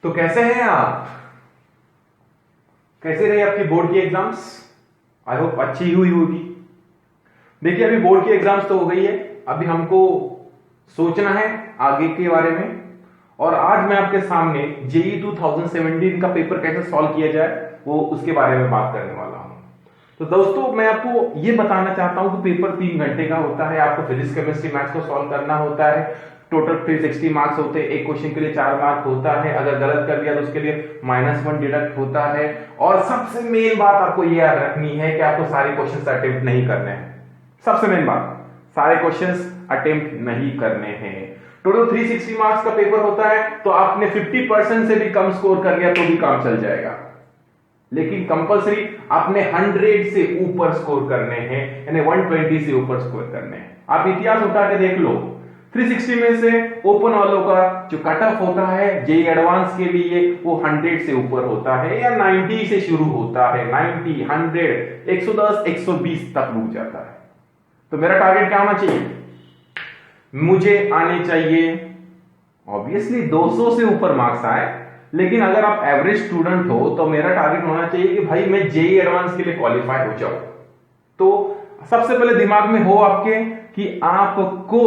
तो कैसे हैं आप? कैसे रही आपकी बोर्ड की एग्जाम्स? आई होप अच्छी हुई होगी। देखिए, अभी बोर्ड की एग्जाम्स तो हो गई है, अभी हमको सोचना है आगे के बारे में। और आज मैं आपके सामने जेई 2017 का पेपर कैसे सॉल्व किया जाए वो उसके बारे में बात करने वाला हूं। तो दोस्तों, मैं आपको ये बताना चाहता हूं कि पेपर 3 घंटे का होता है। आपको फिजिक्स, केमिस्ट्री, मैथ्स को सॉल्व करना होता है। टोटल 360 मार्क्स होते हैं। एक क्वेश्चन के लिए 4 मार्क होता है। अगर गलत कर दिया तो उसके लिए -1 डिडक्ट होता है। और सबसे मेन बात आपको ये याद रखनी है कि आपको सारे क्वेश्चंस अटेम्प्ट नहीं करने हैं। सबसे मेन बात, सारे क्वेश्चंस अटेम्प्ट नहीं करने हैं। टोटल 360 मार्क्स का पेपर होता है, तो आपने 50% से भी कम स्कोर कर लिया तो भी काम चल जाएगा। लेकिन कंपलसरी आपने 100 से ऊपर स्कोर करने हैं, यानी 120 से ऊपर स्कोर करने हैं। आप इतिहास उठा के देख लो, 360 में से ओपन वालों का जो कट ऑफ होता है जेई एडवांस के लिए वो 100 से ऊपर होता है या 90 से शुरू होता है। 90, 100, 110, 120 तक रुक जाता है। तो मेरा टारगेट क्या होना चाहिए? मुझे आने चाहिए ऑब्वियसली 200 से ऊपर मार्क्स आए। लेकिन अगर आप एवरेज स्टूडेंट हो तो मेरा टारगेट होना चाहिए कि भाई मैं जेई एडवांस के लिए क्वालिफाई हो जाऊं। तो सबसे पहले दिमाग में हो आपके कि आपको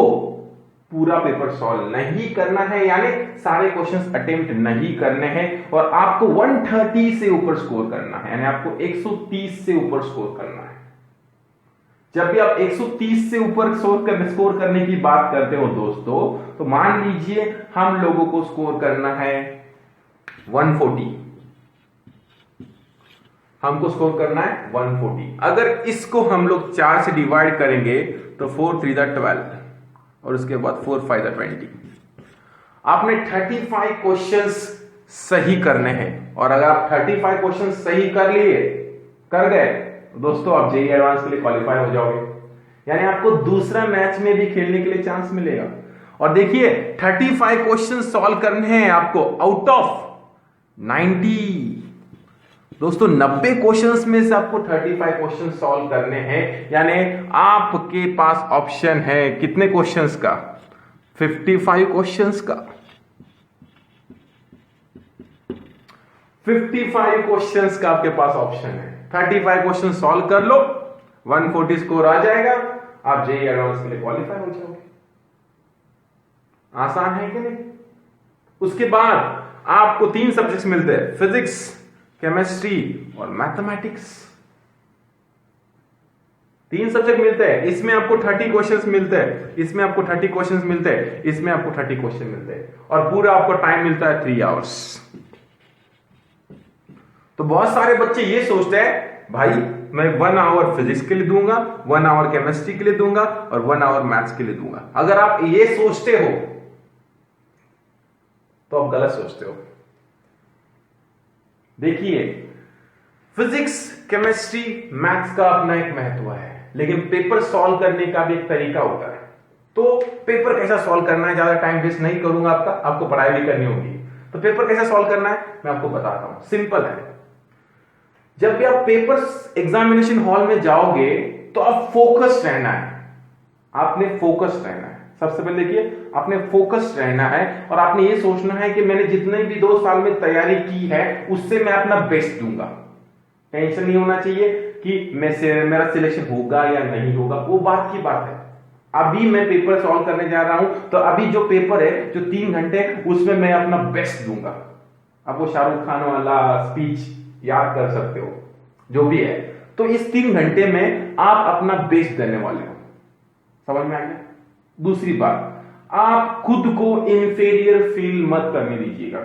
पूरा पेपर सॉल्व नहीं करना है, यानी सारे क्वेश्चंस अटेम्प्ट नहीं करने हैं, और आपको 130 से ऊपर स्कोर करना है, यानी आपको 130 से ऊपर स्कोर करना है। जब भी आप 130 से ऊपर स्कोर करने की बात करते हो दोस्तों, तो मान लीजिए हम लोगों को स्कोर करना है 140। हमको स्कोर करना है 140। अगर इसको हम लोग 4 से डिवाइड करेंगे तो 4 3 12 और उसके बाद 4 5 20। आपने 35 क्वेश्चंस सही करने हैं, और अगर आप 35 क्वेश्चंस सही कर गए तो दोस्तों आप जेईई एडवांस के लिए क्वालिफाई हो जाओगे, यानी आपको दूसरा मैच में भी खेलने के लिए चांस मिलेगा। और देखिए, 35 क्वेश्चन सॉल्व करने हैं आपको आउट ऑफ 90। दोस्तों 90 क्वेश्चंस में से आपको 35 क्वेश्चन सॉल्व करने हैं, यानी आपके पास ऑप्शन है कितने क्वेश्चंस का? 55 क्वेश्चंस का। 55 क्वेश्चंस का आपके पास ऑप्शन है। 35 क्वेश्चन सॉल्व कर लो, 140 स्कोर आ जाएगा, आप जेईई एडवांस के लिए क्वालिफाई हो जाओगे। आसान है कि नहीं? उसके बाद आपको 3 सब्जेक्ट्स मिलते हैं, फिजिक्स, केमिस्ट्री और मैथमेटिक्स। 3 सब्जेक्ट मिलते हैं। इसमें आपको 30 क्वेश्चंस मिलते हैं, इसमें आपको 30 क्वेश्चंस मिलते हैं, इसमें आपको 30 क्वेश्चन मिलते हैं, और पूरा आपको टाइम मिलता है 3 आवर्स। तो बहुत सारे बच्चे ये सोचते हैं भाई मैं 1 आवर फिजिक्स के लिए दूंगा, 1 आवर केमिस्ट्री के लिए दूंगा और 1 आवर मैथ्स के लिए दूंगा। अगर आप ये सोचते हो तो आप गलत सोचते हो। देखिए, फिजिक्स, केमिस्ट्री, मैथ्स का अपना एक महत्व है, लेकिन पेपर सॉल्व करने का भी एक तरीका होता है। तो पेपर कैसा सॉल्व करना है, ज्यादा टाइम वेस्ट नहीं करूंगा आपको पढ़ाई भी करनी होगी। तो पेपर कैसे सॉल्व करना है मैं आपको बताता हूं। सिंपल है। जब भी आप पेपर एग्जामिनेशन हॉल में जाओगे तो आप फोकस्ड रहना है। आपने फोकस्ड रहना है। सबसे पहले देखिए, आपने फोकस्ड रहना है और आपने ये सोचना है कि मैंने जितने भी 2 साल में तैयारी की है उससे मैं अपना बेस्ट दूंगा। टेंशन नहीं होना चाहिए कि मेरा सिलेक्शन होगा या नहीं होगा, वो बात की बात है। अभी मैं पेपर सॉल्व करने जा रहा हूं, तो अभी जो पेपर है जो 3 घंटे, उसमें मैं अपना बेस्ट दूंगा। अब वो शाहरुख खान वाला स्पीच याद कर सकते हो, जो भी है। तो इस 3 घंटे में आप अपना बेस्ट देने वाले हो। समझ में आ गया? दूसरी बात, आप खुद को इंफीरियर फील मत करने दीजिएगा।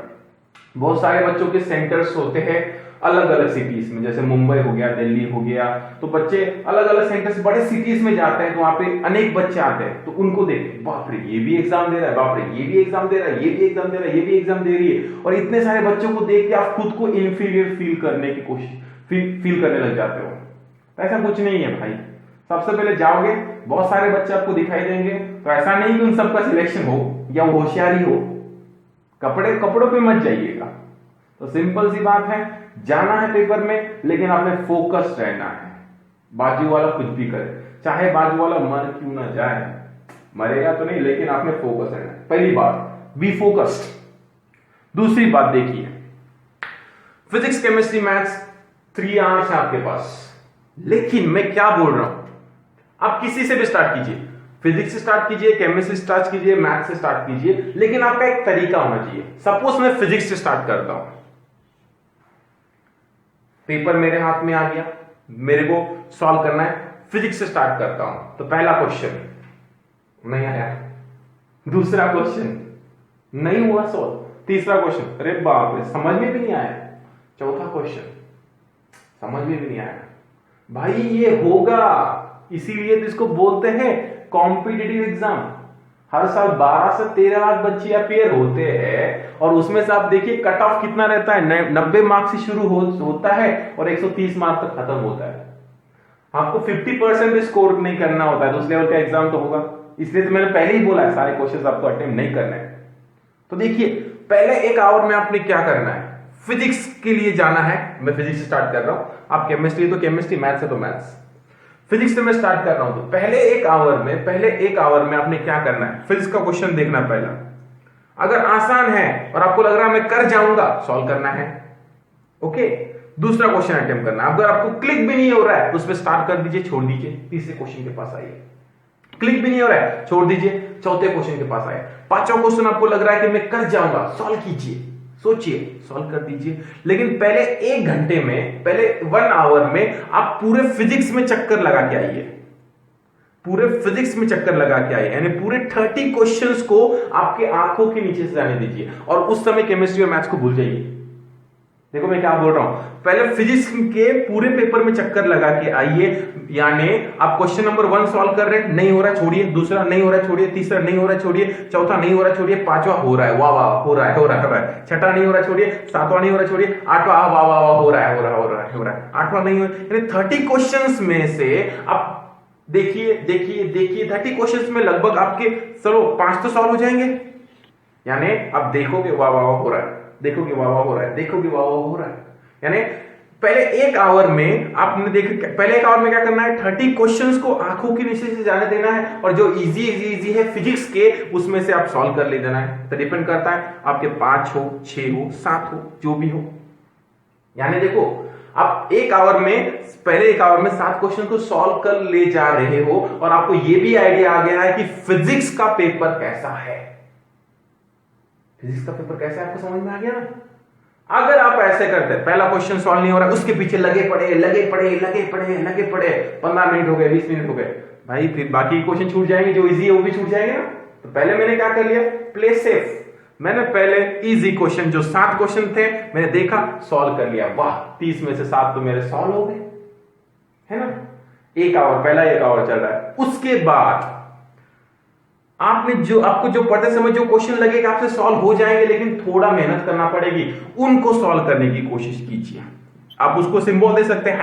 बहुत सारे बच्चों के सेंटर्स होते हैं अलग अलग सिटीज में, जैसे मुंबई हो गया, दिल्ली हो गया, तो बच्चे अलग अलग सेंटर्स बड़े सिटीज में जाते हैं, तो वहां पे अनेक बच्चे आते हैं। तो उनको देखते, बाप रे ये भी एग्जाम दे रहा है, बाप रे ये भी एग्जाम दे रहा है, ये भी एग्जाम दे रहा है, ये भी एग्जाम दे रही है, और इतने सारे बच्चों को देख के आप खुद को इंफीरियर फील करने की कोशिश फील करने लग जाते हो। ऐसा कुछ नहीं है भाई। सबसे पहले जाओगे, बहुत सारे बच्चे आपको दिखाई देंगे, तो ऐसा नहीं कि उन सबका सिलेक्शन हो या वो होशियारी हो। कपड़ों पे मत जाइएगा। तो सिंपल सी बात है, जाना है पेपर में, लेकिन आपने फोकस्ड रहना है। बाजू वाला कुछ भी करे, चाहे बाजू वाला मर क्यों ना जाए, मरेगा तो नहीं, लेकिन आपने फोकस रहना है। पहली बात, बी फोकस्ड। दूसरी बात देखिए, फिजिक्स केमिस्ट्री मैथ्स 3 आवर्स है आपके पास, लेकिन मैं क्या बोल रहा हूं, आप किसी से भी स्टार्ट कीजिए, फिजिक्स से स्टार्ट कीजिए, केमिस्ट्री से स्टार्ट कीजिए, मैथ्स से स्टार्ट कीजिए, लेकिन आपका एक तरीका होना चाहिए। सपोज मैं फिजिक्स से स्टार्ट करता हूं, पेपर मेरे हाथ में आ गया, मेरे को सॉल्व करना है, फिजिक्स से स्टार्ट करता हूं, तो पहला क्वेश्चन नहीं आया, दूसरा क्वेश्चन नहीं हुआ सॉल्व, तीसरा क्वेश्चन अरे बाप रे समझ में भी नहीं आया, चौथा क्वेश्चन समझ में भी नहीं आया। भाई ये होगा, इसीलिए तो इसको बोलते हैं कॉम्पिटिटिव एग्जाम। हर साल 12 से 13 लाख बच्चे अपियर होते हैं, और उसमें से आप देखिए कट ऑफ कितना रहता है, 90 मार्क्स से शुरू होता है और 130 मार्क्स तक खत्म होता है। आपको 50% भी स्कोर नहीं करना होता है, तो उस लेवल का एग्जाम तो होगा। इसलिए तो मैंने पहले ही बोला है सारे क्वेश्चंस आपको अटेम्प्ट नहीं करना है। तो देखिए पहले 1 आवर में आपने क्या करना है, फिजिक्स के लिए जाना है, मैं फिजिक्स से स्टार्ट कर रहा हूं, आप केमिस्ट्री तो केमिस्ट्री, मैथ्स है तो मैथ्स, फिजिक्स से मैं स्टार्ट कर रहा हूं। तो पहले एक आवर में आपने क्या करना है, फिजिक्स का क्वेश्चन देखना है पहला, अगर आसान है और आपको लग रहा है मैं कर जाऊंगा, सॉल्व करना है, ओके। दूसरा क्वेश्चन अटेम्प्ट करना है, अगर आपको क्लिक भी नहीं हो रहा है तो उसमें स्टार्ट कर दीजिए, छोड़ दीजिए, तीसरे क्वेश्चन के पास आइए, क्लिक भी नहीं हो रहा है छोड़ दीजिए, चौथे क्वेश्चन के पास आए, पांचवा क्वेश्चन आपको लग रहा है कि मैं कर जाऊंगा, सॉल्व कीजिए, सोचिए, सॉल्व कर दीजिए। लेकिन पहले 1 घंटे में, पहले 1 आवर में आप पूरे फिजिक्स में चक्कर लगा के आइए, पूरे फिजिक्स में चक्कर लगा के आइए, यानी पूरे 30 क्वेश्चंस को आपके आंखों के नीचे से जाने दीजिए, और उस समय केमिस्ट्री और मैथ्स को भूल जाइए। देखो मैं क्या बोल रहा हूं, पहले फिजिक्स के पूरे पेपर में चक्कर लगा के आइए, यानी आप क्वेश्चन नंबर 1 सॉल्व कर रहे हैं, नहीं हो रहा छोड़िए, दूसरा नहीं हो रहा छोड़िए, तीसरा नहीं हो रहा छोड़िए, चौथा नहीं हो रहा छोड़िए, पांचवा हो रहा है, वाह वाह हो रहा है, छठा नहीं हो रहा छोड़िए, सातवां नहीं हो रहा छोड़िए, आठवां वाह वाह वाह हो रहा है, आठवां नहीं हो रहा, यानी 30 क्वेश्चंस में से आप देखिए 30 क्वेश्चंस में लगभग आपके चलो 5 तो सॉल्व हो जाएंगे, यानी आप देखोगे वाह वाह हो रहा है, देखोगे वाह वाह हो रहा है, देखोगे वाह वाह हो रहा है। यानी पहले 1 आवर में आपने पहले 1 आवर में क्या करना है, 30 क्वेश्चंस को आंखों के नीचे से जाने देना है, और जो इजी है फिजिक्स के, उसमें से आप सॉल्व कर ले देना है। तो डिपेंड करता है आपके 5 हो, 6 हो, 7 हो, जो भी हो। यानी देखो आप 1 आवर में, पहले 1 आवर में 7 क्वेश्चन को सॉल्व कर ले जा रहे हो, और आपको यह भी आइडिया आ गया है कि फिजिक्स का पेपर कैसा है, फिजिक्स का पेपर कैसा है आपको समझ में आ गया ना। अगर आप ऐसे करते, पहला क्वेश्चन सॉल्व नहीं हो रहा, उसके पीछे लगे पड़े 15 मिनट हो गए, 20 मिनट हो गए, भाई फिर बाकी क्वेश्चन छूट जाएंगे, जो इजी है वो भी छूट जाएंगे ना। तो पहले मैंने क्या कर लिया, प्ले सेफ, मैंने पहले इजी क्वेश्चन, जो 7 क्वेश्चन थे मैंने देखा, सॉल्व कर लिया, वाह 30 में से 7 तो मेरे सॉल्व हो गए, है ना। 1 आवर, पहला 1 आवर चल रहा है। उसके बाद आपको जो पढ़ते समय जो क्वेश्चन लगेगा आपसे सॉल्व हो जाएंगे, लेकिन थोड़ा मेहनत करना पड़ेगी, उनको सॉल्व करने की कोशिश कीजिए। आप उसको सिंबल दे सकते हैं,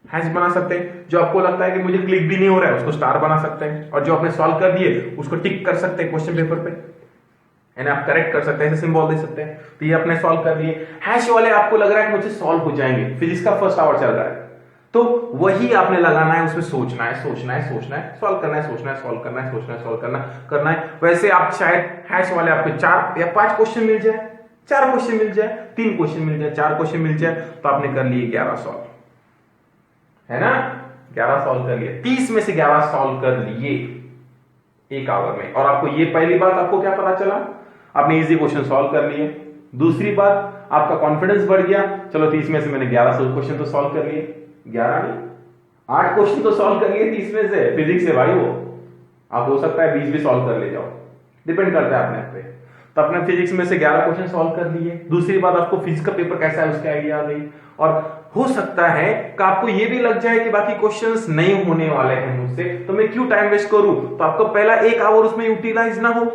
हैश बना सकते हैं, जो आपको लगता है कि मुझे क्लिक भी नहीं हो रहा है उसको स्टार बना सकते हैं, और जो आपने सॉल्व कर दिए उसको टिक कर सकते हैं क्वेश्चन पेपर पे, यानी आप करेक्ट कर सकते हैं, ऐसे सिंबल दे सकते हैं। तो ये आपने सॉल्व कर लिए। हैश वाले आपको लग रहा है कि मुझे सॉल्व हो जाएंगे, फिजिक्स का फर्स्ट आवर चल रहा है, तो वही आपने लगाना है, उसमें सोचना है, सॉल्व करना है, सॉल्व करना है। वैसे आप शायद हैश वाले आपको 4 या 5 क्वेश्चन मिल जाए, 4 क्वेश्चन मिल जाए, 3 क्वेश्चन मिल जाए, 4 क्वेश्चन मिल जाए, तो आपने कर लिए 11 सॉल्व, है ना। 11 सॉल्व कर लिए, 30 में से 11 सॉल्व कर लिए 1 आवर में। और आपको ये पहली बात आपको क्या पता चला, आपने इजी क्वेश्चन सॉल्व कर लिए। दूसरी बात, आपका कॉन्फिडेंस बढ़ गया, चलो 30 में से मैंने 11 क्वेश्चन तो सॉल्व कर लिए, 11 नहीं 8 क्वेश्चन तो सॉल्व कर लिए 30 में से, फिजिक्स से भाई वो आप हो सकता है 20 भी सॉल्व कर ले जाओ, डिपेंड करता है अपने पे। तो अपने फिजिक्स में से 11 क्वेश्चन सॉल्व कर लिए। दूसरी बात, आपको फिजिक्स का पेपर कैसा है उसकी आइडिया आ गई, और हो सकता है कि आपको ये भी लग जाए कि बाकी क्वेश्चंस नहीं होने वाले हैं मुझसे, तो मैं क्यों टाइम वेस्ट करूं। तो आपको पहला 1 आवर उसमें यूटिलाइज ना हो,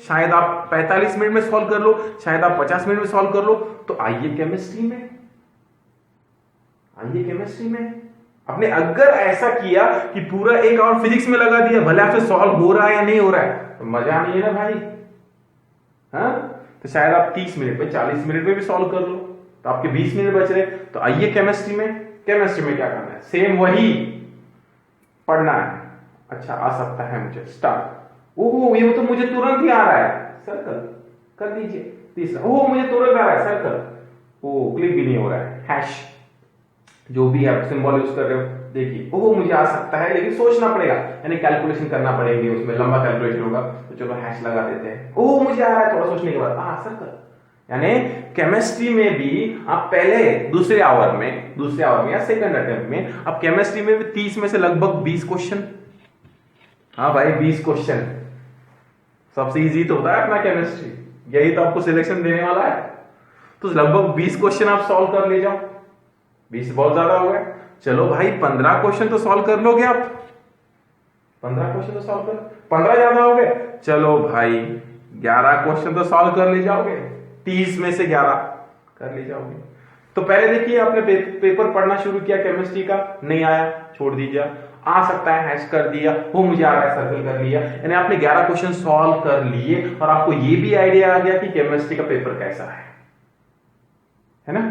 शायद आप 45 मिनट में सॉल्व कर लो, शायद आप 50 मिनट में सॉल्व कर लो, तो आइए केमिस्ट्री में आपने अगर ऐसा किया कि पूरा 1 आवर फिजिक्स में लगा दिया, भले आपसे सॉल्व हो रहा है या नहीं हो रहा है, तो मजा नहीं है ना भाई। हाँ, तो शायद आप 30 मिनट में, 40 मिनट में भी सॉल्व कर लो, तो आपके 20 मिनट बच रहे। तो आइए केमिस्ट्री में क्या करना है, सेम वही पढ़ना है। अच्छा आ सकता है मुझे स्टार्ट, ओहो ये तो मुझे तुरंत ही आ रहा है, सर्कल कर दीजिए, तीसरा, ओ मुझे तुरंत आ रहा है सर्कल, ओ क्लिक भी नहीं हो रहा है, हैश जो भी आप सिंबल यूज कर रहे हो, देखिए ओह मुझे आ सकता है, लेकिन सोचना पड़ेगा, यानी कैलकुलेशन करना पड़ेगी, उसमें लंबा कैलकुलेशन होगा, तो चलो हैश लगा देते हैं। ओह मुझे आ रहा है, थोड़ा सोचने के बाद सर्कल। यानी केमिस्ट्री में भी आप पहले दूसरे आवर में या सेकंड अटेम्प्ट में आप केमिस्ट्री में भी 30 में से लगभग 20 क्वेश्चन, हाँ भाई 20 क्वेश्चन, सबसे इजी तो होता है अपना केमिस्ट्री, यही तो आपको सिलेक्शन देने वाला है, तो लगभग 20 क्वेश्चन आप सॉल्व कर ले जाओ। 20 बहुत ज्यादा हो गया, चलो भाई 15 क्वेश्चन तो सॉल्व कर लोगे आप, 15 क्वेश्चन तो सॉल्व कर, 15 ज्यादा हो गए, चलो भाई 11 क्वेश्चन तो सॉल्व कर ले जाओगे, 30 में से 11 कर ले जाओगे। तो पहले देखिए आपने पेपर पढ़ना शुरू किया केमिस्ट्री का, नहीं आया छोड़ दीजिए, आ सकता है हैश कर दिया, वो मुझे आ रहा है सर्कल कर लिया, यानी आपने 11 क्वेश्चन सॉल्व कर लिए और आपको ये भी आइडिया आ गया कि केमिस्ट्री का पेपर कैसा है ना,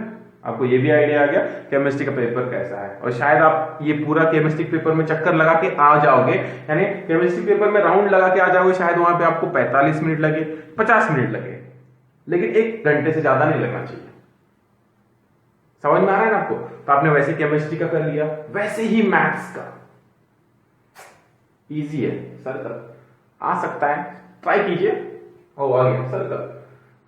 आपको ये भी आइडिया आ गया केमिस्ट्री का पेपर कैसा है। और शायद आप ये पूरा केमिस्ट्री पेपर में चक्कर लगा के आ जाओगे, यानी केमिस्ट्री पेपर में राउंड लगा के आ जाओगे, शायद वहां पे आपको 45 मिनट लगे, 50 मिनट लगे, लेकिन 1 घंटे से ज्यादा नहीं लगना चाहिए। समझ में आ रहा है ना आपको? तो आपने वैसे केमिस्ट्री का कर लिया, वैसे ही मैथ्स का इजी है, सर्कल आ सकता है, ट्राई कीजिए। हो आ गया सर्कल,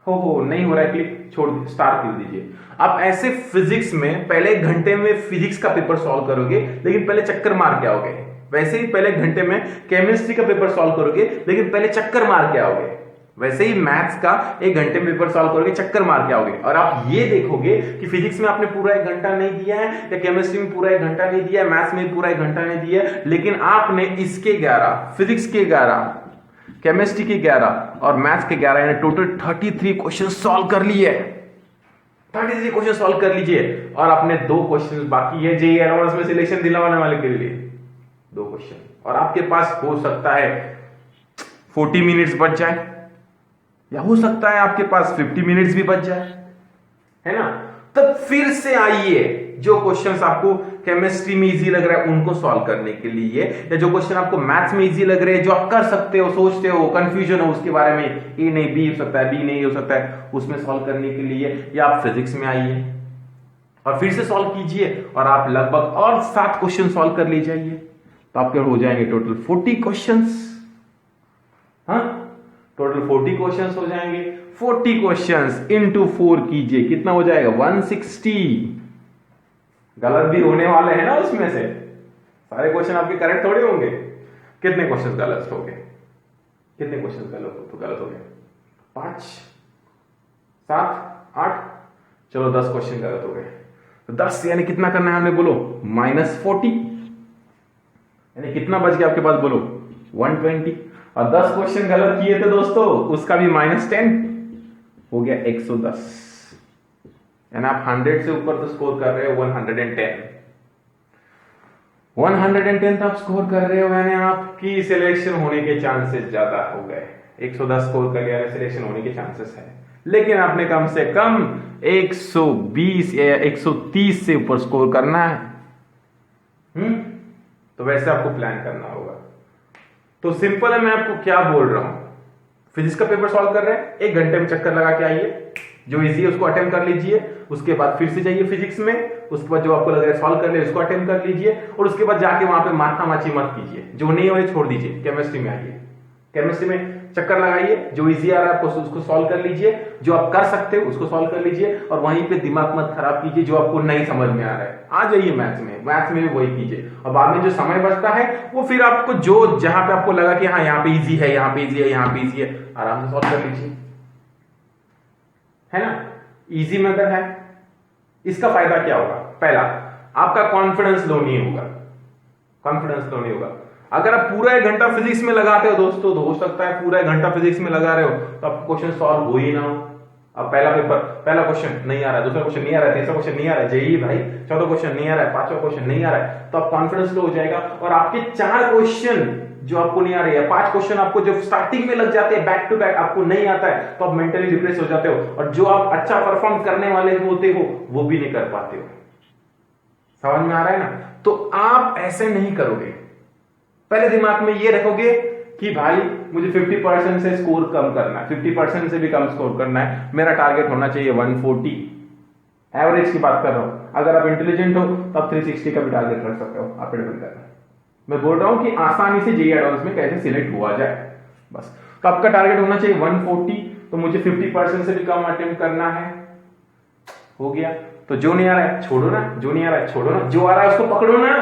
हो नहीं हो रहा है क्लिक, छोड़ स्टार कर दीजिए। आप ऐसे फिजिक्स में पहले 1 घंटे में फिजिक्स का पेपर सॉल्व करोगे, लेकिन पहले चक्कर मार के आओगे, वैसे ही पहले 1 घंटे में केमिस्ट्री का पेपर सॉल्व करोगे, लेकिन पहले चक्कर मार के आओगे, वैसे ही मैथ्स का 1 घंटे में पेपर सॉल्व करोगे, चक्कर मार के आओगे। और आप ये देखोगे कि फिजिक्स में आपने पूरा 1 घंटा नहीं दिया है, या केमिस्ट्री में पूरा 1 घंटा नहीं दिया है, मैथ्स में पूरा 1 घंटा नहीं दिया है, लेकिन आपने इसके 11, फिजिक्स के 11, केमिस्ट्री के 11 और मैथ्स के 11, यानी टोटल 33 क्वेश्चन सॉल्व कर लिए। 33 क्वेश्चन सॉल्व कर लीजिए, और आपने 2 क्वेश्चन बाकी है जेईई एडवांस में सिलेक्शन दिलाने वाले के लिए, 2 क्वेश्चन, और आपके पास हो सकता है 40 मिनट्स बच जाए, या हो सकता है आपके पास 50 मिनट्स भी बच जाए, है ना। तब फिर से आइए, जो क्वेश्चंस आपको केमिस्ट्री में इजी लग रहा है उनको सॉल्व करने के लिए, या जो क्वेश्चन आपको मैथ्स में इजी लग रहे हैं, जो आप कर सकते हो, सोचते हो, कंफ्यूजन हो उसके बारे में, ए नहीं बी हो सकता है, बी नहीं हो सकता है, उसमें सॉल्व करने के लिए, या आप फिजिक्स में आइए और फिर से सॉल्व कीजिए, और आप लगभग और 7 क्वेश्चन सॉल्व कर ले जाइए, तो आपके हो जाएंगे टोटल 40 क्वेश्चंस। हाँ, टोटल 40 क्वेश्चंस हो जाएंगे। 40 क्वेश्चंस इंटू 4 कीजिए, कितना हो जाएगा 160। गलत भी होने वाले हैं ना उसमें से, सारे क्वेश्चन आपके करेक्ट थोड़े होंगे, कितने क्वेश्चन गलत हो गए, कितने क्वेश्चन गलत हो गए 5 7 8, चलो 10 क्वेश्चन गलत हो गए, तो 10 यानी कितना करना है हमें, बोलो -40, यानी कितना बच गया आपके पास, बोलो 120, और 10 क्वेश्चन गलत किए थे दोस्तों, उसका भी -10 हो गया 110, यानी आप 100 से ऊपर तो स्कोर कर रहे हो 110 तो आप स्कोर कर रहे हो, यानी आपकी सिलेक्शन होने के चांसेस ज्यादा हो गए। 110 स्कोर कर लिया, सिलेक्शन होने के चांसेस है, लेकिन आपने कम से कम 120 या 130 से ऊपर स्कोर करना है। तो वैसे आपको प्लान करना होगा। तो सिंपल है, मैं आपको क्या बोल रहा हूं, फिजिक्स का पेपर सॉल्व कर रहे हैं, 1 घंटे में चक्कर लगा के आइए, जो इजी है उसको अटेम्प्ट कर लीजिए, उसके बाद फिर से जाइए फिजिक्स में, उसके बाद जो आपको लग रहा है सॉल्व कर ले उसको अटेम्प्ट कर लीजिए, और उसके बाद जाके वहां पे माथा माची मत कीजिए, जो नहीं हो छोड़ दीजिए। केमिस्ट्री में आइए, केमिस्ट्री में चक्कर लगाइए, जो इजी आ रहा है आपको उसको सॉल्व कर लीजिए, जो आप कर सकते हो उसको सॉल्व कर लीजिए, और वहीं पे दिमाग मत खराब कीजिए, जो आपको नहीं समझ में आ रहा है आ जाइए मैथ्स में भी वही कीजिए, और बाद में जो समय बचता है वो फिर आपको जो जहां पे आपको लगा कि हाँ यहाँ पे इजी है, यहाँ पे इजी है, यहाँ पे इजी है, आराम से सॉल्व कर लीजिए, है ना। इजी मेथड है। इसका फायदा क्या होगा, पहला आपका कॉन्फिडेंस लो नहीं होगा, कॉन्फिडेंस लो नहीं होगा। अगर आप पूरा 1 घंटा फिजिक्स में लगाते हो दोस्तों, तो हो सकता है पूरा 1 घंटा फिजिक्स में लगा रहे हो तो आपको क्वेश्चन सॉल्व हो ही ना हो। अब पहला क्वेश्चन नहीं आ रहा है, दूसरा क्वेश्चन नहीं आ रहा है, तीसरा क्वेश्चन नहीं आ रहा है, जेईई भाई, चौथा क्वेश्चन नहीं आ रहा है, 5वां क्वेश्चन नहीं आ रहा है, तो आप कॉन्फिडेंस लो हो जाएगा, और आपके 4 क्वेश्चन जो आपको नहीं आ रही है, 5 क्वेश्चन आपको जो स्टार्टिंग में लग जाते हैं बैक टू बैक, आपको नहीं आता है, तो आप मेंटली डिप्रेस हो जाते हो, और जो आप अच्छा परफॉर्म करने वाले होते हो वो भी नहीं कर पाते हो। समझ में आ रहा है ना। तो आप ऐसे नहीं करोगे, पहले दिमाग में ये रखोगे कि भाई मुझे 50% से स्कोर कम करना है, 50% से भी कम स्कोर करना है, मेरा टारगेट होना चाहिए 140। एवरेज की बात कर रहा हूं। अगर आप इंटेलिजेंट हो तो आप 360 का भी टारगेट रख सकते हो, आप डिपेंड कर रहा है। मैं बोल रहा हूं कि आसानी से जेईई एडवांस में कैसे सिलेक्ट हुआ जाए बस। तो आपका टारगेट होना चाहिए 140, तो मुझे 50% से भी कम अटेम्प्ट करना है। हो गया। तो जो नहीं आ रहा है छोड़ो ना, जो नहीं आ रहा है छोड़ो ना, जो आ रहा है उसको पकड़ो ना।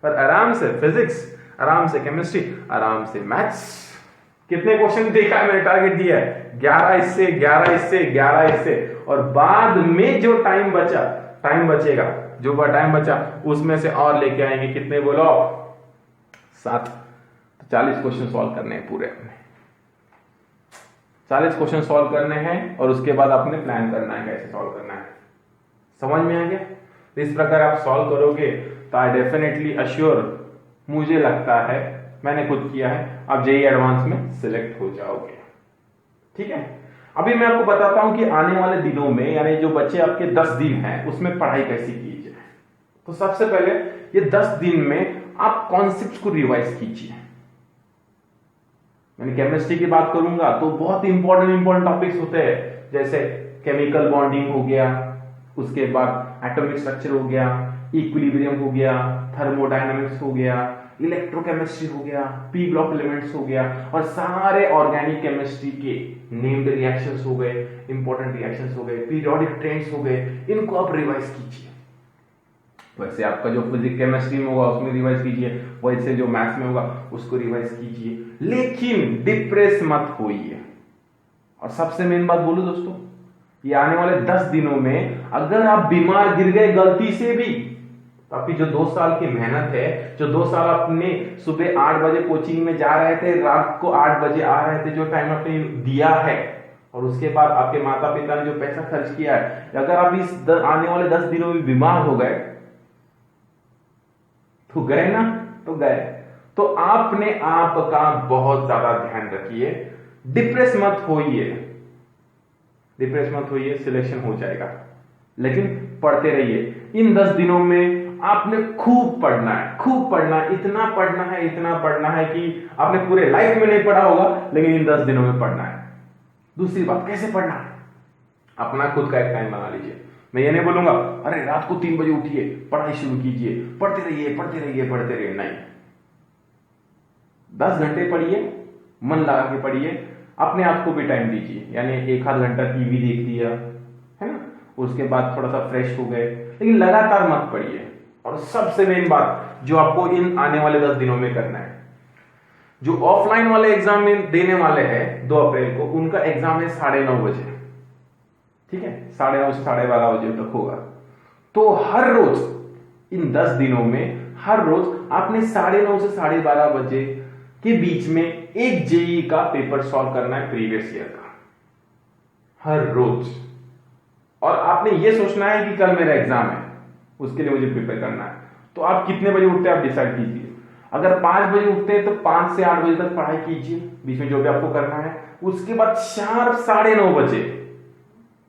पर आराम से फिजिक्स, आराम से केमिस्ट्री, आराम से मैथ्स। कितने क्वेश्चन देखा है मैंने, टारगेट दिया है 11 इससे, 11 इससे, 11 इससे, और बाद में जो टाइम बचेगा, जो टाइम बचा उसमें से और लेके आएंगे। कितने बोलो? 7। तो 40 क्वेश्चन सॉल्व करने हैं पूरे अपने, 40 क्वेश्चन सॉल्व करने हैं, और उसके बाद आपने प्लान करना है कैसे सॉल्व करना है। समझ में आ गया? तो इस प्रकार आप सॉल्व करोगे तो आई डेफिनेटली अश्योर, मुझे लगता है, मैंने खुद किया है, आप जेईई एडवांस में सिलेक्ट हो जाओगे। ठीक है। अभी मैं आपको बताता हूं कि आने वाले दिनों में, यानी जो बच्चे आपके 10 दिन हैं, उसमें पढ़ाई कैसी की जाए। तो सबसे पहले ये 10 दिन में आप कॉन्सेप्ट को रिवाइज कीजिए। मैंने केमिस्ट्री की बात करूंगा तो बहुत इंपॉर्टेंट टॉपिक्स होते हैं, जैसे केमिकल बॉन्डिंग हो गया, उसके बाद एटॉमिक स्ट्रक्चर हो गया, इक्विलिब्रियम हो गया, थर्मोडायनामिक्स हो गया, इलेक्ट्रोकेमिस्ट्री हो गया, पी ब्लॉक एलिमेंट्स हो गया, और सारे ऑर्गेनिक केमिस्ट्री के नेम्ड रिएक्शंस हो गए, इंपॉर्टेंट रिएक्शंस हो गए, पीरियोडिक ट्रेंड्स हो गए, इनको आप रिवाइज कीजिए। वैसे आपका जो फिजिक्स केमिस्ट्री में होगा उसमें रिवाइज कीजिए, वैसे जो मैथ्स में होगा उसको रिवाइज कीजिए, लेकिन डिप्रेस मत होइए। और सबसे मेन बात बोलूं दोस्तों, ये आने वाले 10 दिनों में अगर आप बीमार गिर गए गलती से भी, तो आपकी जो 2 साल की मेहनत है, जो 2 साल आपने सुबह 8 बजे कोचिंग में जा रहे थे, रात को 8 बजे आ रहे थे, जो टाइम आपने दिया है, और उसके बाद आपके माता पिता ने जो पैसा खर्च किया है, अगर आप इस आने वाले 10 दिनों में बीमार हो गए तो गए ना, तो गए। तो आपने आपका बहुत ज्यादा ध्यान रखिए, डिप्रेस मत होइए, डिप्रेस मत होइए, सिलेक्शन हो जाएगा। लेकिन पढ़ते रहिए। इन 10 दिनों में आपने खूब पढ़ना है, खूब पढ़ना है, इतना पढ़ना है, इतना पढ़ना है कि आपने पूरे लाइफ में नहीं पढ़ा होगा, लेकिन इन 10 दिनों में पढ़ना है। दूसरी बात, कैसे पढ़ना है? अपना खुद का एक टाइम बना लीजिए। मैं ये नहीं बोलूंगा अरे रात को 3 बजे उठिए, पढ़ाई शुरू कीजिए, पढ़ते रहिए, पढ़ते रहिए, पढ़ते रहिए, नहीं। 10 घंटे पढ़िए, मन लगा के पढ़िए, अपने आप को भी टाइम दीजिए, यानी 1 आध घंटा टीवी देख लिया है ना, उसके बाद थोड़ा सा फ्रेश हो गए, लेकिन लगातार मत पढ़िए। और सबसे मेन बात जो आपको इन आने वाले 10 दिनों में करना है, जो ऑफलाइन वाले एग्जाम में देने वाले हैं 2 अप्रैल को, उनका एग्जाम है 9:30 बजे, ठीक है, 9:30 से 12:30 बजे तक होगा। तो हर रोज इन 10 दिनों में हर रोज आपने 9:30 से 12:30 बजे के बीच में एक जेईई का पेपर सॉल्व करना है, प्रीवियस ईयर का, हर रोज। और आपने ये सोचना है कि कल मेरा एग्जाम है, उसके लिए मुझे प्रिपेयर करना है। तो आप कितने बजे उठते हैं आप डिसाइड कीजिए। अगर 5 बजे उठते हैं तो 5 से 8 बजे तक पढ़ाई कीजिए, बीच में जो भी आपको करना है। उसके बाद शार्प 9:30 बजे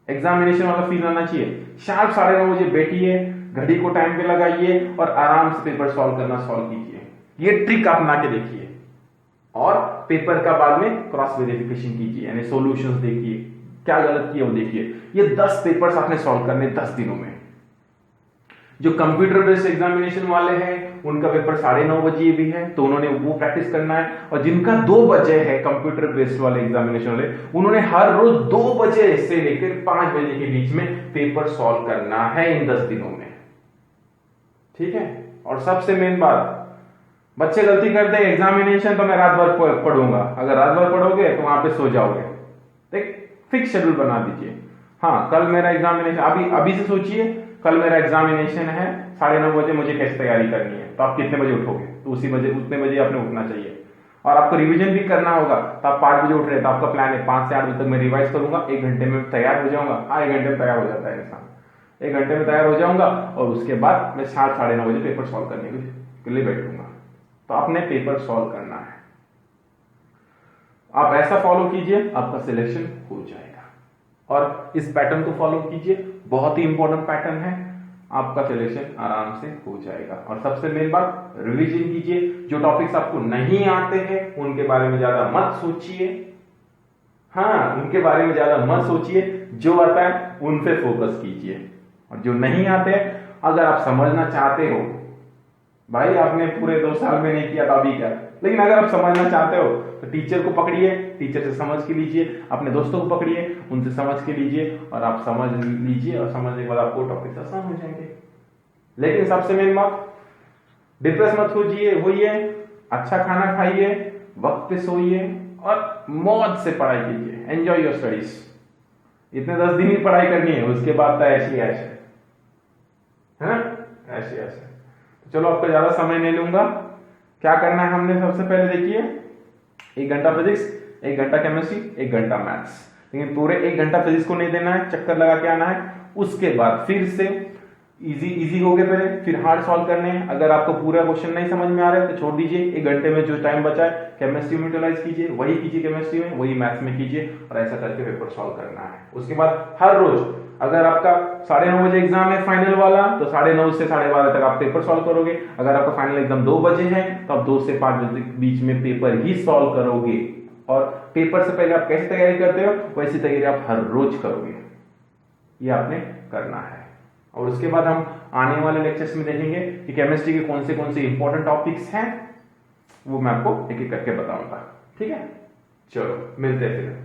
एग्जामिनेशन वाला फील आना चाहिए, शार्प 9:30 बजे बैठिए, घड़ी को टाइम पे लगाइए और आराम से पेपर सॉल्व कीजिए। ये ट्रिक अपना के देखिए, और पेपर का बाद में क्रॉस वेरिफिकेशन कीजिए, यानी सॉल्यूशंस देखिए, क्या गलत किया वो देखिए। ये 10 पेपर्स आपने सॉल्व करने 10 दिनों में। जो कंप्यूटर बेस्ड एग्जामिनेशन वाले हैं उनका पेपर 9:30 बजे भी है, तो उन्होंने वो प्रैक्टिस करना है। और जिनका 2 बजे है कंप्यूटर बेस्ड वाले एग्जामिनेशन वाले, उन्होंने हर रोज 2 बजे से लेकर 5 बजे के बीच में पेपर सॉल्व करना है इन 10 दिनों में, ठीक है। और सबसे मेन बात, बच्चे गलती करते हैं एग्जामिनेशन तो मैं रात भर पढ़ूंगा, अगर रात भर पढ़ोगे तो वहां पे सो जाओगे। एक फिक्स शेड्यूल बना दीजिए। हाँ, कल मेरा एग्जामिनेशन, अभी से सोचिए कल मेरा एग्जामिनेशन है, 9:30 बजे मुझे कैसे तैयारी करनी है, तो आप कितने बजे उठोगे, तो उतने बजे आपने उठना चाहिए। और आपको रिवीजन भी करना होगा, तो आप 5 बजे उठ रहे हैं, तो आपका प्लान है 5 से 8 बजे तक मैं रिवाइज करूंगा, 1 घंटे में तैयार हो जाऊंगा। हाँ, 1 घंटे में तैयार हो जाता है इंसान, 1 घंटे में तैयार हो जाऊंगा, और उसके बाद मैं 9:30 बजे पेपर सॉल्व करने के लिए बैठूंगा। तो आपने पेपर सॉल्व करना है, आप ऐसा फॉलो कीजिए, आपका सिलेक्शन हो जाएगा। और इस पैटर्न को फॉलो कीजिए, बहुत ही इंपॉर्टेंट पैटर्न है। आपका सिलेक्शन आराम से हो जाएगा। और सबसे मेन बात, रिवीजन कीजिए। जो टॉपिक्स आपको नहीं आते हैं उनके बारे में ज्यादा मत सोचिए। हाँ, उनके बारे में ज्यादा मत सोचिए, जो आता है उन पे फोकस कीजिए। और जो नहीं आते हैं, अगर आप समझना चाहते हो, भाई आपने पूरे 2 साल में नहीं किया तो अभी क्या, लेकिन अगर आप समझना चाहते हो तो टीचर को पकड़िए, टीचर से समझ के लीजिए, अपने दोस्तों को पकड़िए, उनसे समझ के लीजिए, और आप समझ लीजिए, और समझने के बाद आपको टॉपिक आसान हो जाएंगे। लेकिन सबसे मेन बात, डिप्रेस मत होइए, अच्छा खाना खाइए, वक्त पे सोइए, और मौज से पढ़ाई कीजिए। Enjoy your studies. इतने 10 दिन ही पढ़ाई करनी है, उसके बाद तो ऐसे है ना, ऐसे। चलो, आपका ज्यादा समय नहीं लूंगा। क्या करना है हमने, सबसे पहले देखिए, 1 घंटा फिजिक्स, 1 घंटा केमिस्ट्री, 1 घंटा मैथ्स। लेकिन पूरे 1 घंटा फिजिक्स को नहीं देना है, चक्कर लगा के आना है। उसके बाद फिर से इजी हो गए पहले, फिर हार्ड सॉल्व करने हैं। अगर आपको पूरा क्वेश्चन नहीं समझ में आ रहा है तो छोड़ दीजिए। 1 घंटे में जो टाइम बचा है केमिस्ट्री में यूटिलाइज कीजिए, वही कीजिए केमिस्ट्री में, वही मैथ्स में कीजिए, और ऐसा करके पेपर सॉल्व करना है। उसके बाद हर रोज, अगर आपका 9:30 बजे एग्जाम है फाइनल वाला, तो 9:30 से 12:30 तक आप पेपर सॉल्व करोगे। अगर आपका फाइनल एग्जाम 2 बजे है तो आप 2 से 5 बजे के बीच में पेपर ही सॉल्व करोगे। और पेपर से पहले आप कैसे तैयारी करते हो, वैसी तैयारी आप हर रोज करोगे। ये आपने करना है। और उसके बाद हम आने वाले लेक्चर्स में देखेंगे कि केमिस्ट्री के कौन से इंपॉर्टेंट टॉपिक्स हैं, वो मैं आपको एक एक करके बताऊंगा। ठीक है, चलो मिलते हैं फिर।